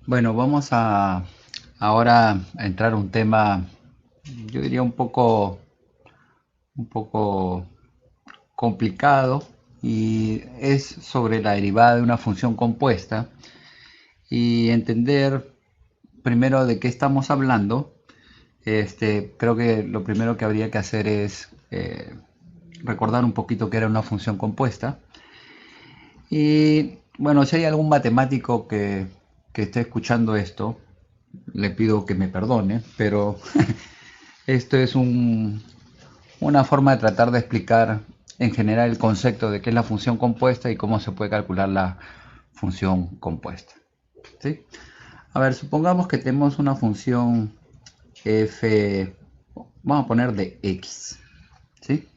Bueno, vamos a ahora a entrar a un tema, yo diría un poco complicado y es sobre la derivada de una función compuesta y entender primero de qué estamos hablando. Creo que lo primero que habría que hacer es recordar un poquito qué era una función compuesta. Y bueno, si hay algún matemático que esté escuchando esto, le pido que me perdone, pero esto es una forma de tratar de explicar en general el concepto de qué es la función compuesta y cómo se puede calcular la función compuesta. ¿Sí? A ver, supongamos que tenemos una función f, vamos a poner de x. ¿Sí?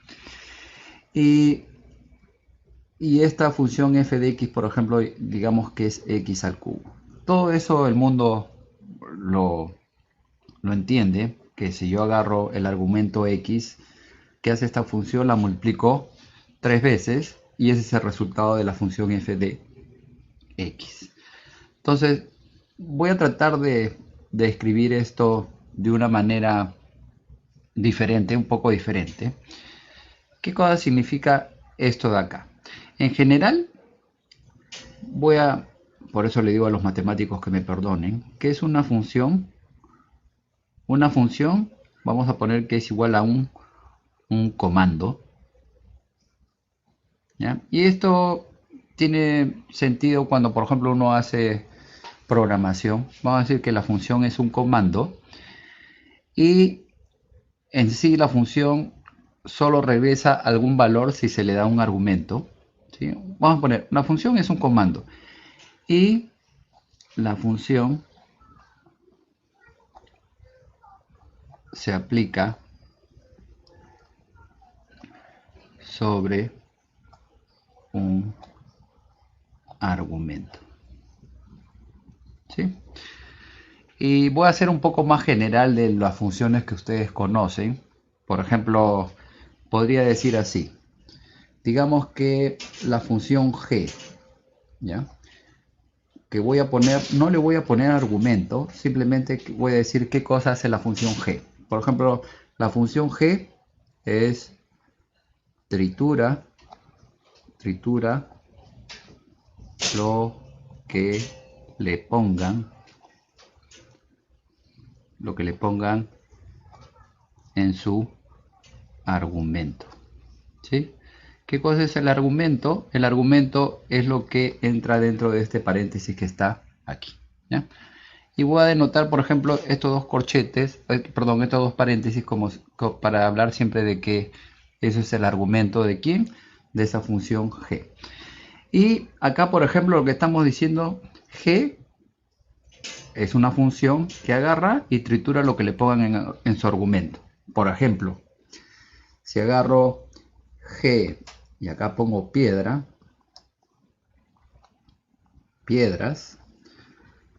Y, y esta función f de x, por ejemplo, digamos que es x al cubo. Todo eso el mundo lo, lo entiende, que si yo agarro el argumento x, que hace esta función, la multiplico tres veces y ese es el resultado de la función f de x. Entonces, voy a tratar de escribir esto de una manera diferente, un poco diferente. ¿Qué cosa significa esto de acá? En general, voy a, por eso le digo a los matemáticos que me perdonen, que es una función, vamos a poner que es igual a un comando, ¿ya? Y esto tiene sentido cuando, por ejemplo, uno hace programación. Vamos a decir que la función es un comando y en sí la función solo regresa algún valor si se le da un argumento. ¿Sí? Vamos a poner, la función es un comando y la función se aplica sobre un argumento. ¿Sí? Y voy a ser un poco más general de las funciones que ustedes conocen. Por ejemplo, podría decir así. Digamos que la función g, ¿ya? Que voy a poner, no le voy a poner argumento, simplemente voy a decir qué cosa hace la función g. Por ejemplo, la función g es tritura lo que le pongan, en su argumento. ¿Sí? ¿Qué cosa es el argumento? El argumento es lo que entra dentro de este paréntesis que está aquí. ¿Ya? Y voy a denotar, por ejemplo, estos dos corchetes, perdón, estos dos paréntesis para hablar siempre de que eso es el argumento de quién, de esa función g. Y acá, por ejemplo, lo que estamos diciendo, g es una función que agarra y tritura lo que le pongan en su argumento. Por ejemplo, si agarro g y acá pongo piedras,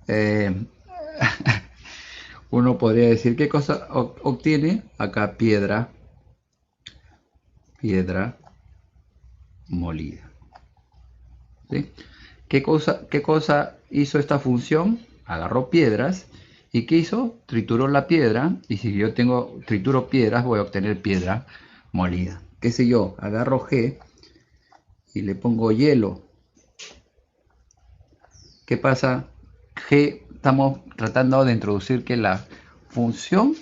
eh, uno podría decir qué cosa obtiene acá piedra molida. ¿Sí? ¿Qué cosa hizo esta función? Agarró piedras y ¿qué hizo? Trituró la piedra y si yo trituro piedras voy a obtener piedra molida. ¿Qué sé yo? Agarro G y le pongo hielo. ¿Qué pasa? G, estamos tratando de introducir que la función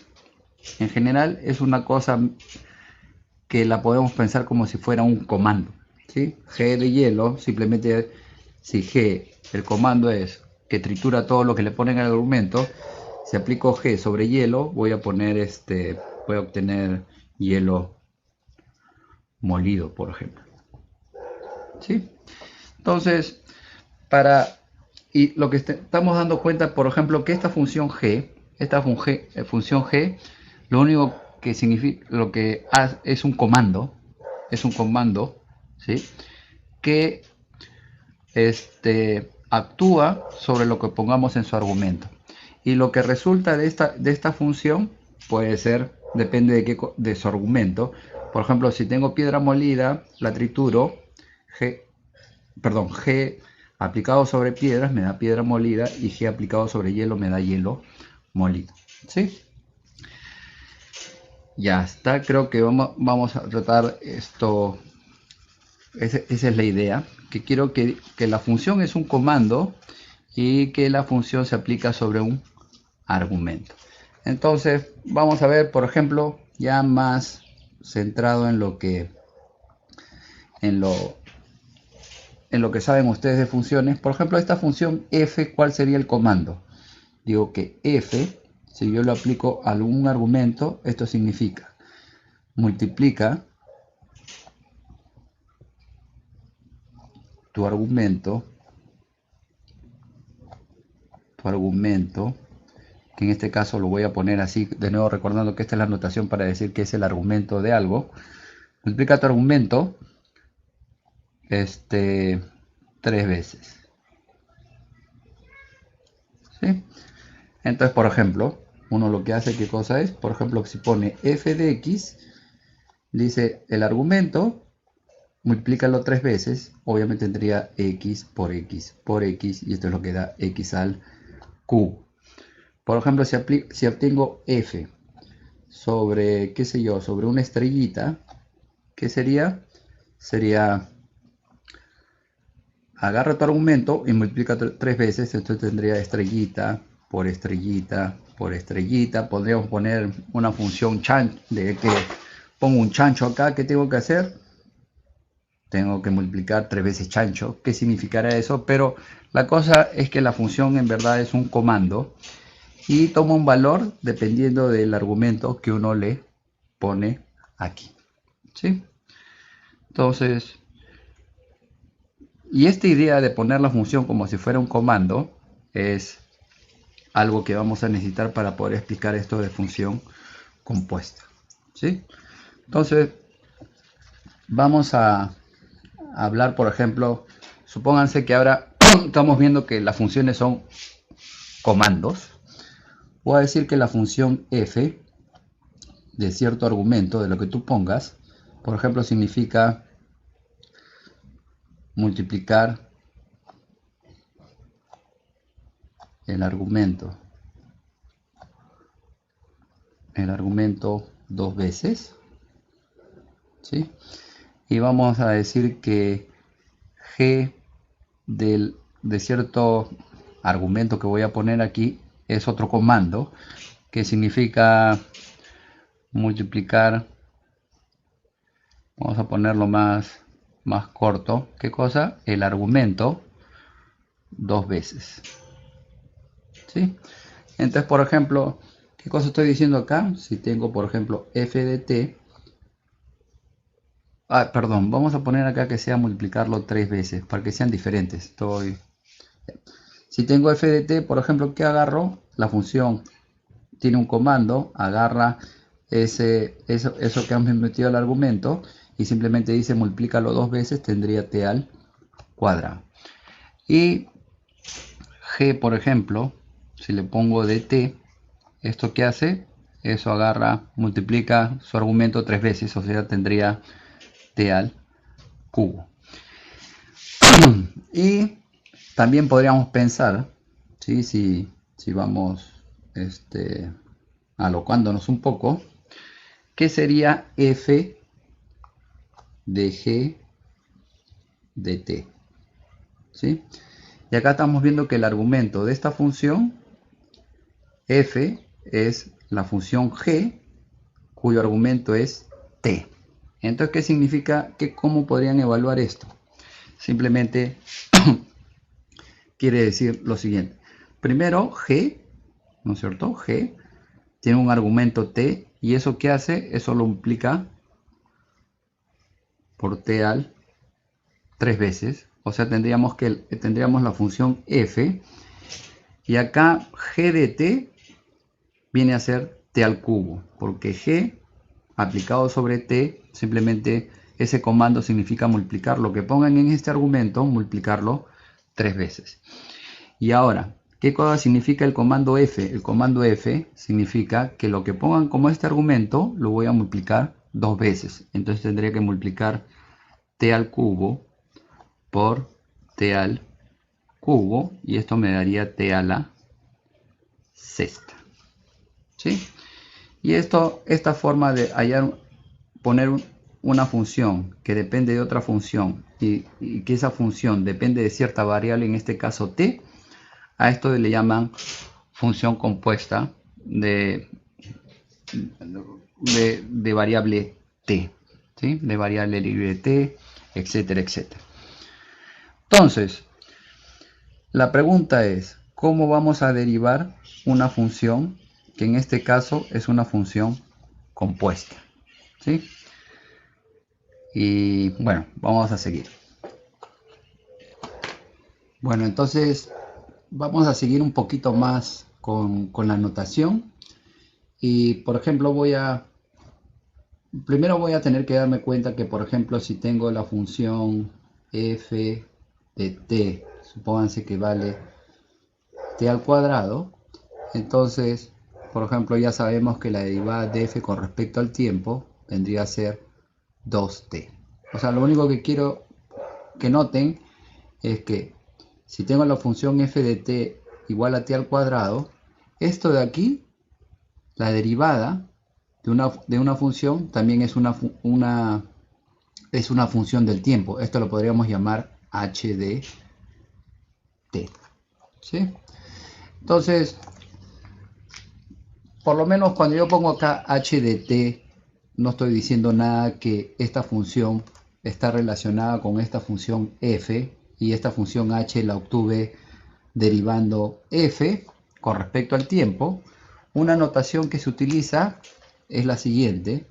en general es una cosa que la podemos pensar como si fuera un comando. ¿Sí? G de hielo, simplemente si G, el comando es que tritura todo lo que le ponen al argumento, si aplico G sobre hielo, voy a obtener hielo molido, por ejemplo. ¿Sí? Entonces, para y lo que estamos dando cuenta, por ejemplo, que esta función función G, lo único que significa, lo que hace es un comando, ¿sí? Que actúa sobre lo que pongamos en su argumento. Y lo que resulta de esta función puede ser, depende de su argumento. Por ejemplo, si tengo piedra molida, la trituro, G aplicado sobre piedras me da piedra molida y G aplicado sobre hielo me da hielo molido. ¿Sí? Ya está, creo que vamos a tratar esto. Esa es la idea, que quiero que la función es un comando y que la función se aplica sobre un argumento. Entonces vamos a ver, por ejemplo, ya más centrado en lo que saben ustedes de funciones. Por ejemplo, esta función f, ¿cuál sería el comando? Digo que f, si yo lo aplico a algún argumento, esto significa multiplica tu argumento, que en este caso lo voy a poner así, de nuevo recordando que esta es la notación para decir que es el argumento de algo. Multiplica tu argumento 3 veces. ¿Sí? Entonces, por ejemplo, uno lo que hace, ¿qué cosa es? Por ejemplo, si pone f de x, dice el argumento, multiplícalo 3 veces, obviamente tendría x por x por x, y esto es lo que da x al cubo. Por ejemplo, si obtengo f sobre, qué sé yo, sobre una estrellita, ¿qué sería? Sería, agarra tu argumento y multiplica 3 veces, entonces tendría estrellita por estrellita por estrellita. Podríamos poner una función de que pongo un chancho acá. ¿Qué tengo que hacer? Tengo que multiplicar 3 veces chancho. ¿Qué significará eso? Pero la cosa es que la función en verdad es un comando y toma un valor dependiendo del argumento que uno le pone aquí. ¿Sí? Entonces, y esta idea de poner la función como si fuera un comando es algo que vamos a necesitar para poder explicar esto de función compuesta. ¿Sí? Entonces, vamos a hablar, por ejemplo, supónganse que ahora estamos viendo que las funciones son comandos. Voy a decir que la función f de cierto argumento, de lo que tú pongas, por ejemplo, significa multiplicar el argumento 2 veces, ¿sí? Y vamos a decir que g de cierto argumento que voy a poner aquí es otro comando que significa multiplicar, vamos a ponerlo más corto, ¿qué cosa? El argumento 2 veces. ¿Sí? Entonces, por ejemplo, ¿qué cosa estoy diciendo acá? Si tengo, por ejemplo, f de t, perdón, vamos a poner acá que sea multiplicarlo 3 veces para que sean diferentes. Si tengo f de t, por ejemplo, ¿qué agarro? La función tiene un comando, agarra eso que hemos metido al argumento y simplemente dice multiplícalo 2 veces, tendría t al cuadrado. Y g, por ejemplo, si le pongo de t, ¿esto qué hace? Eso agarra, multiplica su argumento 3 veces, o sea, tendría t al cubo. Y también podríamos pensar, ¿sí? si vamos alocándonos un poco, ¿qué sería f de g de t? ¿Sí? Y acá estamos viendo que el argumento de esta función f es la función g cuyo argumento es t. Entonces, ¿qué significa? ¿Cómo podrían evaluar esto? Simplemente quiere decir lo siguiente. Primero, g, ¿no es cierto? G tiene un argumento t y eso ¿qué hace? Eso lo multiplica por t al 3 veces. O sea, tendríamos la función f y acá g de t viene a ser t al cubo, porque g aplicado sobre t, simplemente ese comando significa multiplicar lo que pongan en este argumento, multiplicarlo 3 veces. Y ahora, ¿qué cosa significa el comando f? El comando f significa que lo que pongan como este argumento lo voy a multiplicar 2 veces. Entonces tendría que multiplicar t al cubo por t al cubo y esto me daría t a la sexta. ¿Sí? Y esta forma de poner una función que depende de otra función y que esa función depende de cierta variable, en este caso t, a esto le llaman función compuesta de variable t, ¿sí? De variable libre t, etcétera, etcétera. Entonces, la pregunta es, ¿cómo vamos a derivar una función que en este caso es una función compuesta? ¿Sí? Y bueno, vamos a seguir. Bueno, entonces vamos a seguir un poquito más con la notación. Y por ejemplo primero voy a tener que darme cuenta que, por ejemplo, si tengo la función f de t, supónganse que vale t al cuadrado, entonces, por ejemplo, ya sabemos que la derivada de f con respecto al tiempo vendría a ser 2t. O sea, lo único que quiero que noten es que si tengo la función f de t igual a t al cuadrado, esto de aquí, la derivada de una función, también es una función del tiempo. Esto lo podríamos llamar h de t. ¿Sí? Entonces, por lo menos cuando yo pongo acá h de t, no estoy diciendo nada que esta función está relacionada con esta función f, y esta función h la obtuve derivando f con respecto al tiempo. Una notación que se utiliza es la siguiente.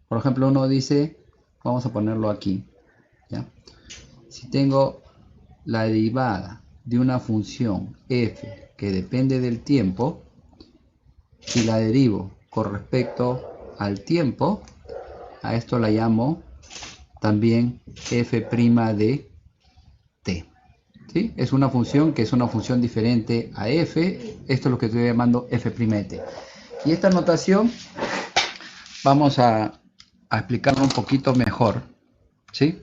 Por ejemplo, uno dice, vamos a ponerlo aquí, ¿ya? Si tengo la derivada de una función f que depende del tiempo y la derivo con respecto al tiempo, a esto la llamo también f' de t. ¿Sí? Es una función que es una función diferente a f. Esto es lo que estoy llamando f' de t. Y esta notación vamos a explicarlo un poquito mejor. ¿Sí?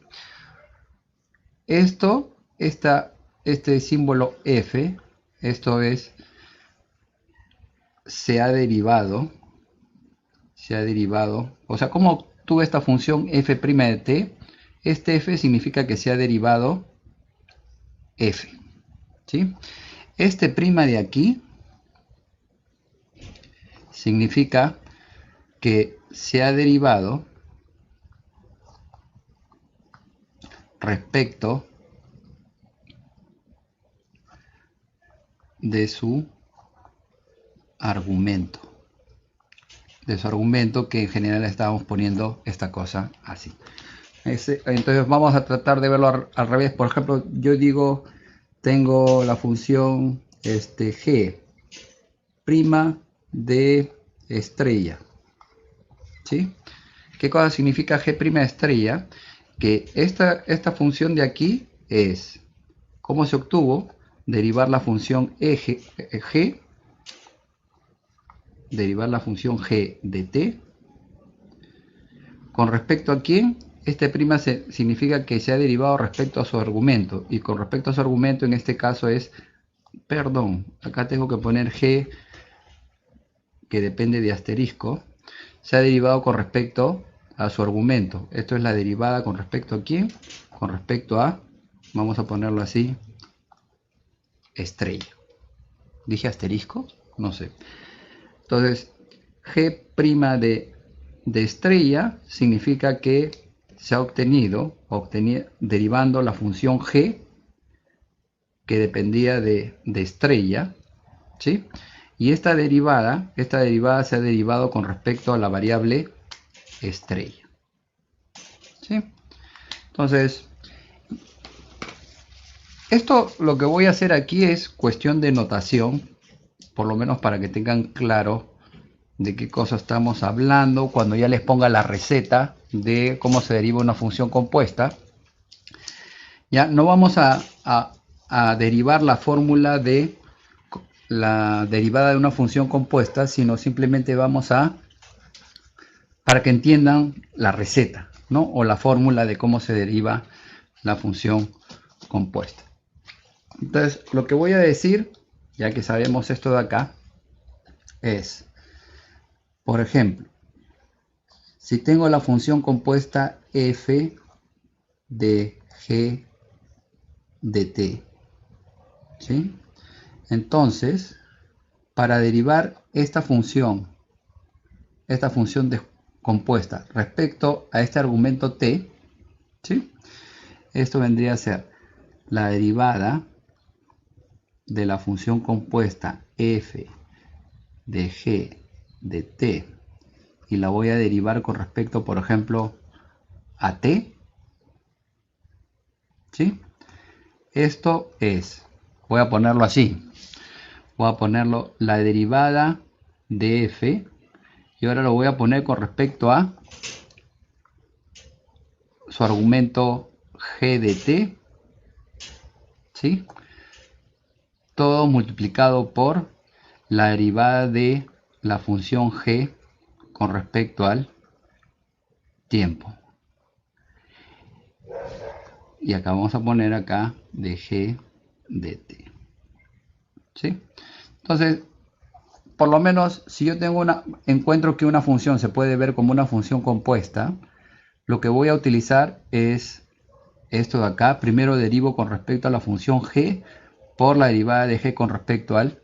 Este símbolo f, esto es, se ha derivado, o sea, ¿cómo obtuve esta función f' de t? Este f significa que se ha derivado f. ¿Sí? Este prima de aquí significa que se ha derivado respecto de su argumento. Que en general estábamos poniendo esta cosa así. Entonces vamos a tratar de verlo al revés. Por ejemplo, yo digo, tengo la función g prima de estrella. ¿Sí? ¿Qué cosa significa g' de estrella? Que esta función de aquí es, ¿cómo se obtuvo? Derivar la función g, derivar la función g de t. ¿Con respecto a quién? Este prima significa que se ha derivado respecto a su argumento. Y con respecto a su argumento, en este caso es, perdón, acá tengo que poner g, que depende de asterisco. Se ha derivado con respecto a su argumento. Esto es la derivada con respecto a quién, con respecto a, vamos a ponerlo así, estrella. ¿Dije asterisco? No sé. Entonces, g' de estrella significa que se ha obtenido derivando la función g que dependía de estrella, ¿sí? Y esta derivada se ha derivado con respecto a la variable estrella. ¿Sí? Entonces, esto lo que voy a hacer aquí es cuestión de notación, por lo menos para que tengan claro de qué cosa estamos hablando cuando ya les ponga la receta de cómo se deriva una función compuesta. Ya no vamos a derivar la fórmula de la derivada de una función compuesta, sino simplemente vamos para que entiendan la receta, ¿no? O la fórmula de cómo se deriva la función compuesta. Entonces, lo que voy a decir, ya que sabemos esto de acá, es, por ejemplo, si tengo la función compuesta f de g de t, ¿sí? Entonces, para derivar esta función compuesta respecto a este argumento t, ¿sí? Esto vendría a ser la derivada de la función compuesta f de g de t, y la voy a derivar con respecto, por ejemplo, a t, ¿sí? Esto es, voy a ponerlo así, voy a ponerlo la derivada de f, y ahora lo voy a poner con respecto a su argumento g de t, ¿sí? Todo multiplicado por la derivada de la función g con respecto al tiempo. Y acá vamos a poner acá de g de t, ¿sí? Entonces, por lo menos, si yo encuentro que una función se puede ver como una función compuesta, lo que voy a utilizar es esto de acá. Primero derivo con respecto a la función g por la derivada de g con respecto al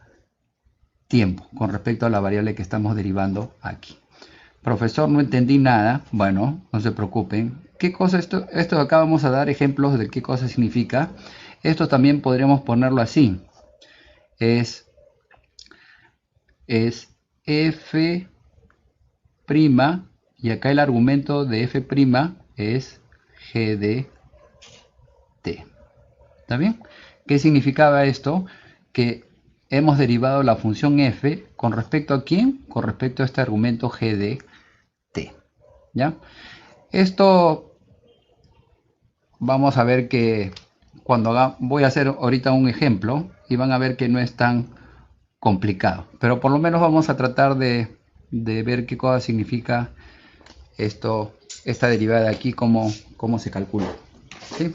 tiempo, con respecto a la variable que estamos derivando aquí. Profesor, no entendí nada. Bueno, no se preocupen. ¿Qué cosa esto de acá? Vamos a dar ejemplos de qué cosa significa. Esto también podríamos ponerlo así. Es f', y acá el argumento de f' es g de t. ¿Está bien? ¿Qué significaba esto? Que hemos derivado la función f con respecto a ¿quién? Con respecto a este argumento g de t. ¿Ya? Esto vamos a ver que cuando voy a hacer ahorita un ejemplo y van a ver que no es tan complicado. Pero por lo menos vamos a tratar de ver qué cosa significa esta derivada de aquí, cómo se calcula. ¿Sí?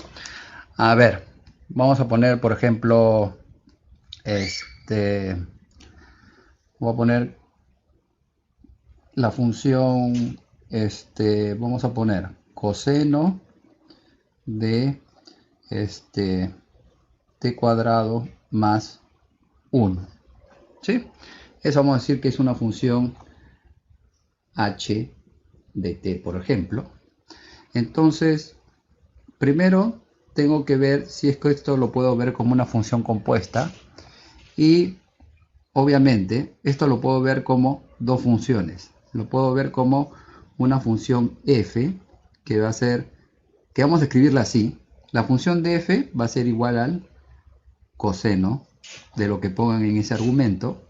A ver, vamos a poner, por ejemplo, voy a poner la función, vamos a poner coseno de t cuadrado más 1. ¿Sí? Eso vamos a decir que es una función h de t, por ejemplo. Entonces, primero tengo que ver si es que esto lo puedo ver como una función compuesta, y obviamente esto lo puedo ver como dos funciones. Lo puedo ver como una función f, que va a ser, que vamos a escribirla así. La función de f va a ser igual al coseno de lo que pongan en ese argumento,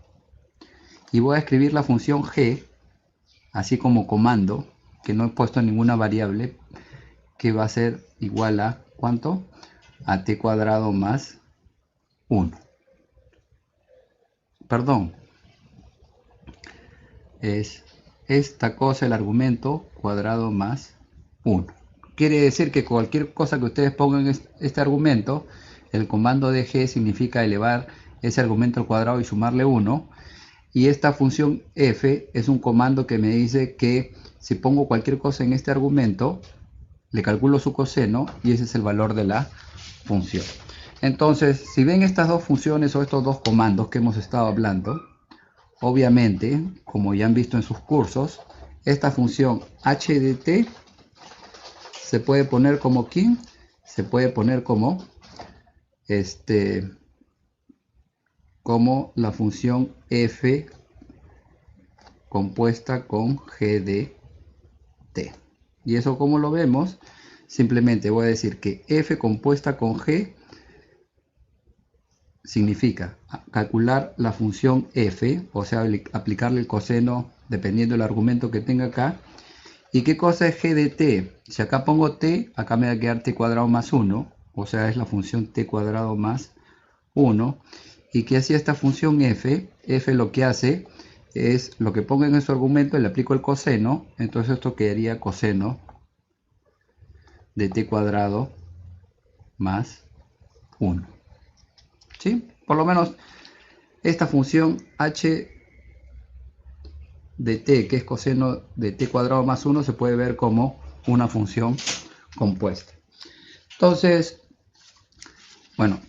y voy a escribir la función g así como comando, que no he puesto ninguna variable, que va a ser igual a ¿cuánto? A t cuadrado más 1. Perdón, es esta cosa, el argumento cuadrado más 1. Quiere decir que cualquier cosa que ustedes pongan en este argumento, el comando de g significa elevar ese argumento al cuadrado y sumarle 1. Y esta función f es un comando que me dice que si pongo cualquier cosa en este argumento, le calculo su coseno, y ese es el valor de la función. Entonces, si ven estas dos funciones o estos dos comandos que hemos estado hablando, obviamente, como ya han visto en sus cursos, esta función h de t se puede poner como ¿quién? Se puede poner como como la función f compuesta con g de t. ¿Y eso cómo lo vemos? Simplemente voy a decir que f compuesta con g significa calcular la función f, o sea, aplicarle el coseno dependiendo del argumento que tenga acá. ¿Y qué cosa es g de t? Si acá pongo t, acá me va a quedar t cuadrado más 1, o sea, es la función t cuadrado más 1. ¿Y qué hacía esta función f? F lo que hace es, lo que ponga en su argumento, le aplico el coseno, entonces esto quedaría coseno de t cuadrado más 1. ¿sí? Por lo menos esta función h de t, que es coseno de t cuadrado más 1, se puede ver como una función compuesta. Entonces, bueno,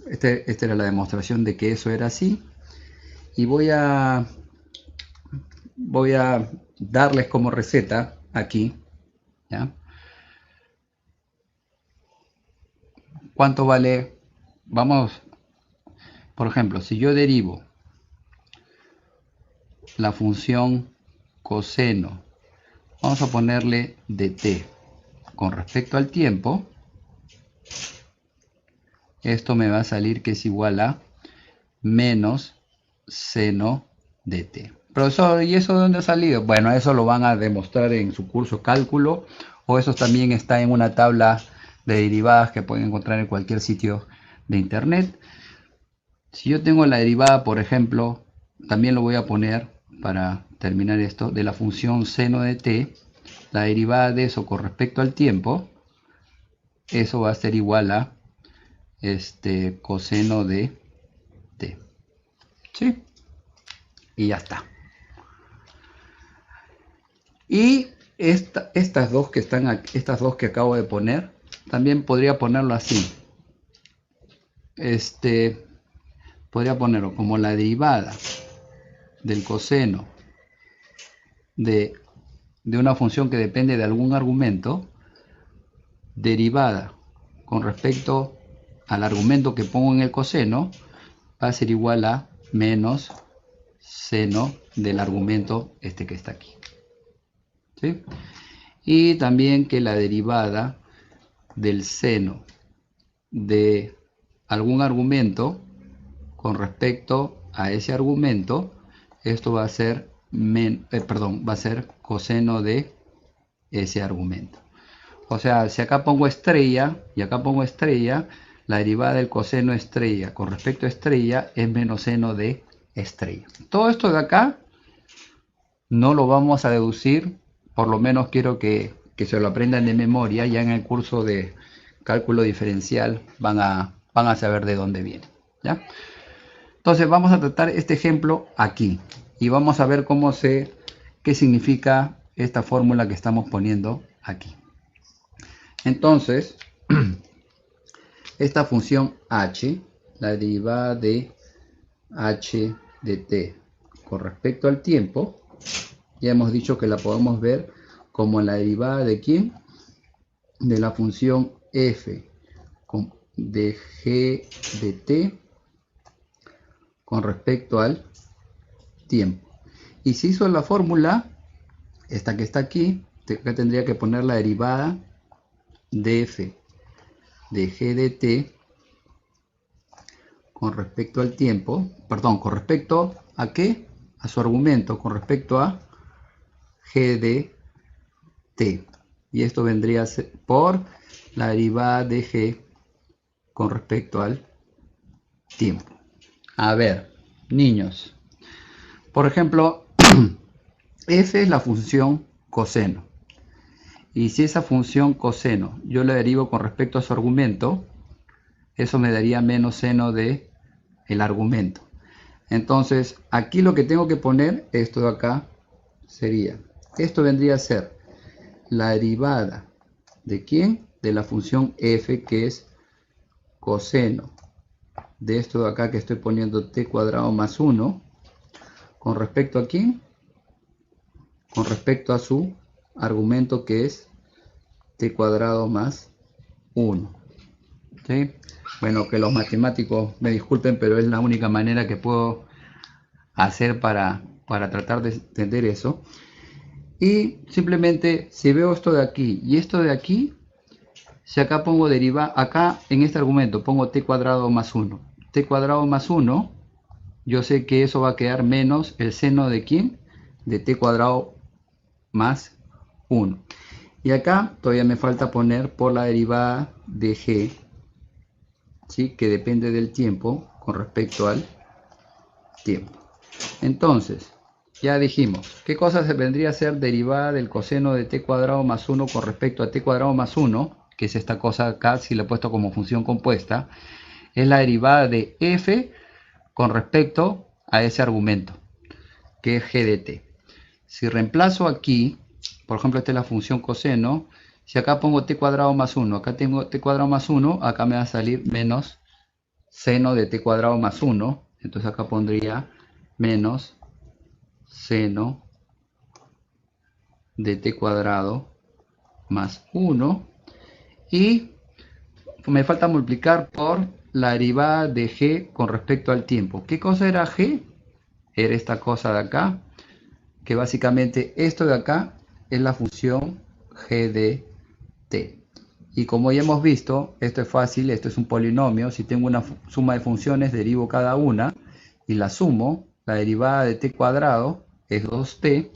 esta era la demostración de que eso era así. Y voy a darles como receta aquí, ¿ya? ¿Cuánto vale? Vamos, por ejemplo, si yo derivo la función coseno, vamos a ponerle de t con respecto al tiempo, esto me va a salir que es igual a menos seno de t. Profesor, ¿y eso de dónde ha salido? Bueno, eso lo van a demostrar en su curso cálculo, o eso también está en una tabla de derivadas que pueden encontrar en cualquier sitio de internet. Si yo tengo la derivada, por ejemplo, también lo voy a poner para terminar esto, de la función seno de t, la derivada de eso con respecto al tiempo, eso va a ser igual a coseno de t. ¿Sí? Y ya está. Y estas dos que están aquí, estas dos que acabo de poner, también podría ponerlo así. Podría ponerlo como la derivada del coseno de una función que depende de algún argumento, derivada con respecto al argumento que pongo en el coseno, va a ser igual a menos seno del argumento que está aquí. ¿Sí? Y también que la derivada del seno de algún argumento con respecto a ese argumento, esto va a ser va a ser coseno de ese argumento. O sea, si acá pongo estrella y acá pongo estrella, la derivada del coseno estrella con respecto a estrella es menos seno de estrella. Todo esto de acá no lo vamos a deducir, por lo menos quiero que se lo aprendan de memoria. Ya en el curso de cálculo diferencial van a saber de dónde viene, ¿ya? Entonces vamos a tratar este ejemplo aquí y vamos a ver qué significa esta fórmula que estamos poniendo aquí. Entonces, esta función h, la derivada de h de t con respecto al tiempo, ya hemos dicho que la podemos ver como la derivada de ¿quién? De la función f de g de t con respecto al tiempo. Y si hizo la fórmula, esta que está aquí, acá tendría que poner la derivada de f de g de t con respecto al tiempo, perdón, con respecto a qué, a su argumento, con respecto a g de t. Y esto vendría a ser por la derivada de g con respecto al tiempo. A ver, niños, por ejemplo, f es la función coseno. Y si esa función coseno yo la derivo con respecto a su argumento, eso me daría menos seno de el argumento. Entonces, aquí lo que tengo que poner, esto de acá, sería, esto vendría a ser la derivada de ¿quién? De la función f, que es coseno de esto de acá que estoy poniendo t cuadrado más 1, con respecto a ¿quién? Con respecto a su argumento, que es t cuadrado más 1. ¿Sí? Bueno, que los matemáticos me disculpen, pero es la única manera que puedo hacer para tratar de entender eso. Y simplemente, si veo esto de aquí y esto de aquí, si acá pongo derivada, acá en este argumento pongo t cuadrado más 1. T cuadrado más 1, yo sé que eso va a quedar menos el seno de ¿quién? De t cuadrado más 1. Y acá todavía me falta poner por la derivada de g, ¿sí? Que depende del tiempo con respecto al tiempo. Entonces, ya dijimos, ¿qué cosa se vendría a ser derivada del coseno de t cuadrado más 1 con respecto a t cuadrado más 1? que es esta cosa acá, si lo he puesto como función compuesta, es la derivada de f con respecto a ese argumento, que es g de t. Si reemplazo aquí, por ejemplo, esta es la función coseno, si acá pongo t cuadrado más 1, acá tengo t cuadrado más 1, acá me va a salir menos seno de t cuadrado más 1, entonces acá pondría menos seno de t cuadrado más 1, y me falta multiplicar por la derivada de g con respecto al tiempo. ¿Qué cosa era g? Era esta cosa de acá, que básicamente esto de acá es la función g de t. Y como ya hemos visto, esto es fácil, esto es un polinomio. Si tengo una suma de funciones, derivo cada una y la sumo. La derivada de t cuadrado es 2t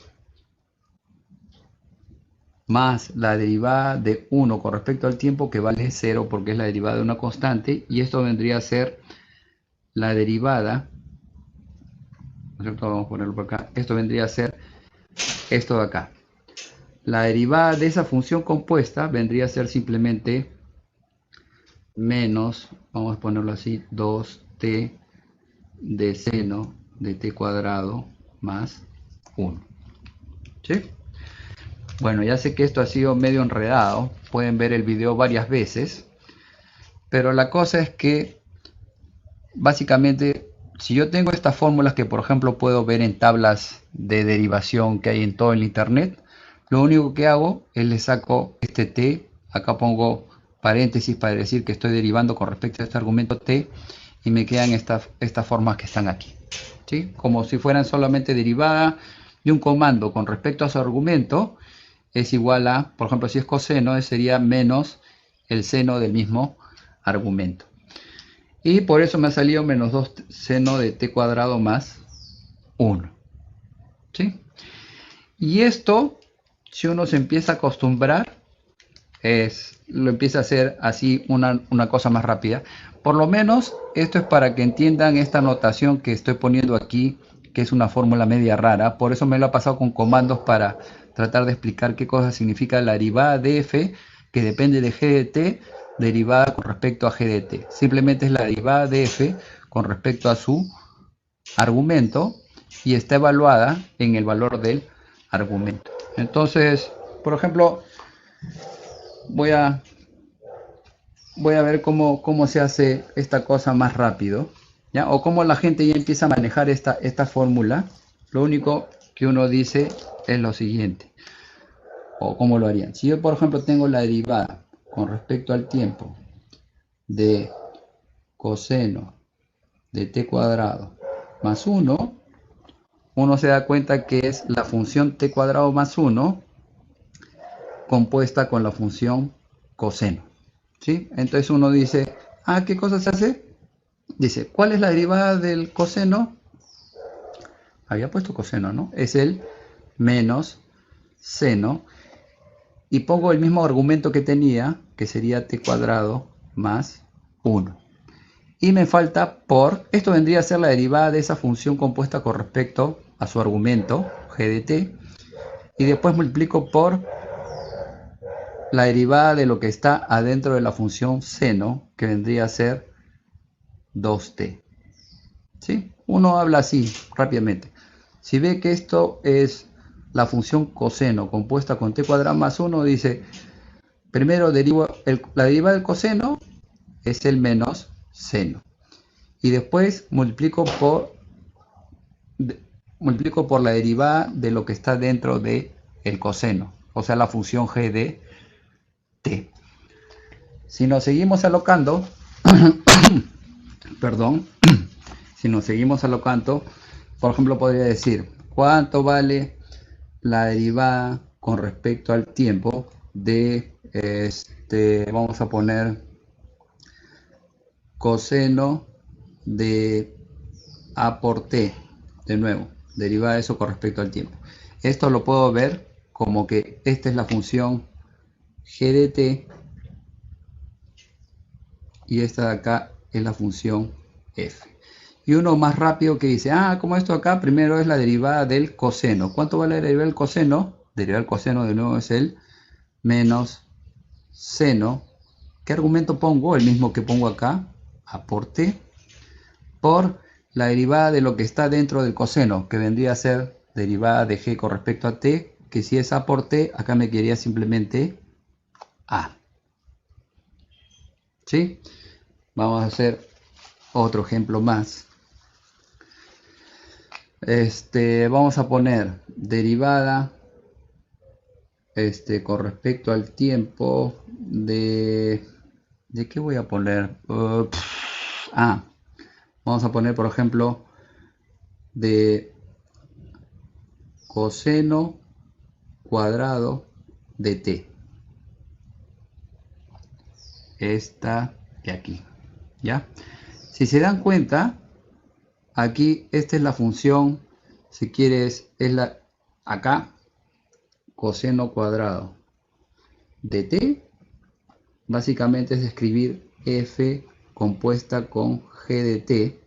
más la derivada de 1 con respecto al tiempo, que vale 0 porque es la derivada de una constante, y esto vendría a ser la derivada, ¿no es cierto? Vamos a ponerlo por acá. Esto vendría a ser esto de acá. La derivada de esa función compuesta vendría a ser simplemente menos, vamos a ponerlo así, 2t de seno de t cuadrado más 1. ¿Sí? Bueno, ya sé que esto ha sido medio enredado, pueden ver el video varias veces, pero la cosa es que básicamente, si yo tengo estas fórmulas que por ejemplo puedo ver en tablas de derivación que hay en todo el internet, lo único que hago es le saco este t, acá pongo paréntesis para decir que estoy derivando con respecto a este argumento t, y me quedan estas formas que están aquí, ¿sí? Como si fueran solamente derivada de un comando con respecto a su argumento, es igual a, por ejemplo, si es coseno, sería menos el seno del mismo argumento. Y por eso me ha salido menos 2 seno de t cuadrado más 1. ¿Sí? Y esto, si uno se empieza a acostumbrar, lo empieza a hacer así una cosa más rápida. Por lo menos esto es para que entiendan esta notación que estoy poniendo aquí, que es una fórmula media rara. Por eso me lo ha pasado con comandos para tratar de explicar qué cosa significa la derivada de f, que depende de g de t, derivada con respecto a g de t. Simplemente es la derivada de f con respecto a su argumento y está evaluada en el valor del argumento. Entonces, por ejemplo, voy a ver cómo se hace esta cosa más rápido, ¿ya? O cómo la gente ya empieza a manejar esta fórmula. Lo único que uno dice es lo siguiente, o cómo lo harían. Si yo, por ejemplo, tengo la derivada con respecto al tiempo de coseno de t cuadrado más 1, uno se da cuenta que es la función t cuadrado más 1 compuesta con la función coseno, ¿sí? Entonces uno dice, ¿qué cosa se hace? Dice, ¿cuál es la derivada del coseno? Había puesto coseno, ¿no? Es el menos seno, y pongo el mismo argumento que tenía, que sería t cuadrado más 1. Y me falta por, esto vendría a ser la derivada de esa función compuesta con respecto a su argumento, g de t, y después multiplico por la derivada de lo que está adentro de la función seno, que vendría a ser 2t. ¿Sí? Uno habla así rápidamente. Si ve que esto es la función coseno compuesta con t cuadrado más 1, dice, primero derivo la derivada del coseno es el menos seno, y después multiplico por la derivada de lo que está dentro de el coseno, o sea, la función g de t. Si nos seguimos alocando, perdón, si nos seguimos alocando, por ejemplo, podría decir, ¿cuánto vale la derivada con respecto al tiempo de, vamos a poner, coseno de a por t? De nuevo, derivada de eso con respecto al tiempo. Esto lo puedo ver como que esta es la función g de t y esta de acá es la función f. Y uno más rápido que dice, como esto acá primero es la derivada del coseno. ¿Cuánto vale la derivada del coseno? Derivada del coseno de nuevo es el menos seno ¿Qué argumento pongo? El mismo que pongo acá, A por t, por la derivada de lo que está dentro del coseno, que vendría a ser derivada de g con respecto a t, que si es A por t, acá me quedaría simplemente A. ¿Sí? Vamos a hacer otro ejemplo más. Vamos a poner derivada con respecto al tiempo ¿de qué voy a poner? Vamos a poner, por ejemplo, de coseno cuadrado de t. Esta de aquí. ¿Ya? Si se dan cuenta, aquí esta es la función, si quieres, es la acá, coseno cuadrado de t. Básicamente es escribir f compuesta con g de t,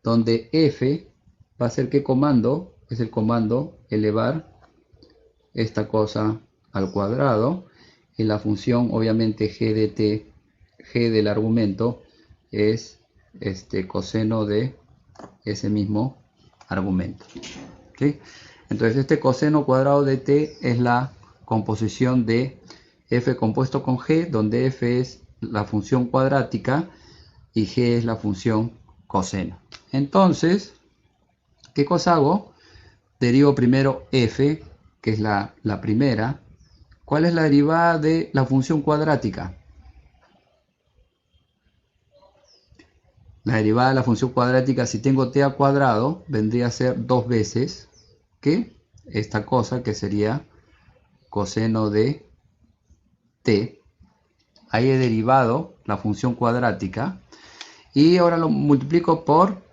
donde f va a ser ¿qué comando? Es el comando elevar esta cosa al cuadrado, y la función obviamente g de t, g del argumento, es coseno de ese mismo argumento. ¿Sí? Entonces este coseno cuadrado de t es la composición de f compuesto con g, donde f es la función cuadrática y g es la función coseno. Entonces, ¿qué cosa hago? Derivo primero f, que es la primera. ¿Cuál es la derivada de la función cuadrática? La derivada de la función cuadrática, si tengo t al cuadrado, vendría a ser 2 veces que esta cosa, que sería coseno de t. Ahí he derivado la función cuadrática. Y ahora lo multiplico por,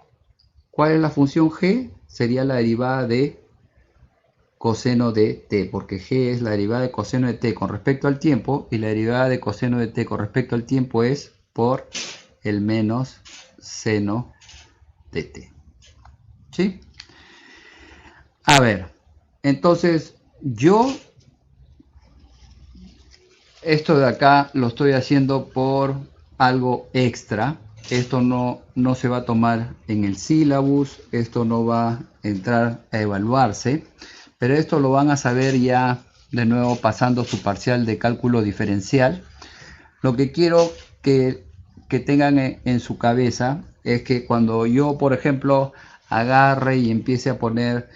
¿cuál es la función g? Sería la derivada de coseno de t, porque g es la derivada de coseno de t con respecto al tiempo, y la derivada de coseno de t con respecto al tiempo es por el menos seno de t. ¿Sí? A ver, entonces yo esto de acá lo estoy haciendo por algo extra. Esto no se va a tomar en el sílabus, esto no va a entrar a evaluarse, pero esto lo van a saber ya de nuevo pasando su parcial de cálculo diferencial. Lo que quiero que tengan en su cabeza es que cuando yo, por ejemplo, agarre y empiece a poner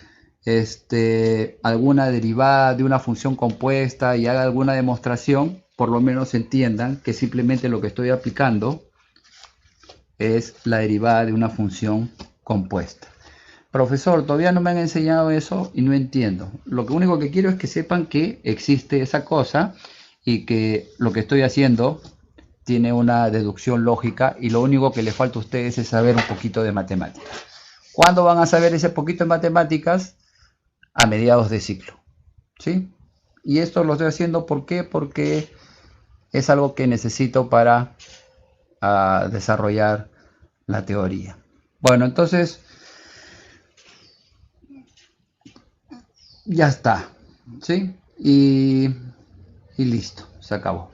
alguna derivada de una función compuesta y haga alguna demostración, por lo menos entiendan que simplemente lo que estoy aplicando es la derivada de una función compuesta. Profesor, todavía no me han enseñado eso y no entiendo. Lo único que quiero es que sepan que existe esa cosa y que lo que estoy haciendo tiene una deducción lógica, y lo único que les falta a ustedes es saber un poquito de matemáticas. ¿Cuándo van a saber ese poquito de matemáticas? A mediados de ciclo. ¿Sí? Y esto lo estoy haciendo ¿por qué? Porque es algo que necesito para desarrollar la teoría. Bueno, entonces ya está. ¿Sí? Y listo, se acabó.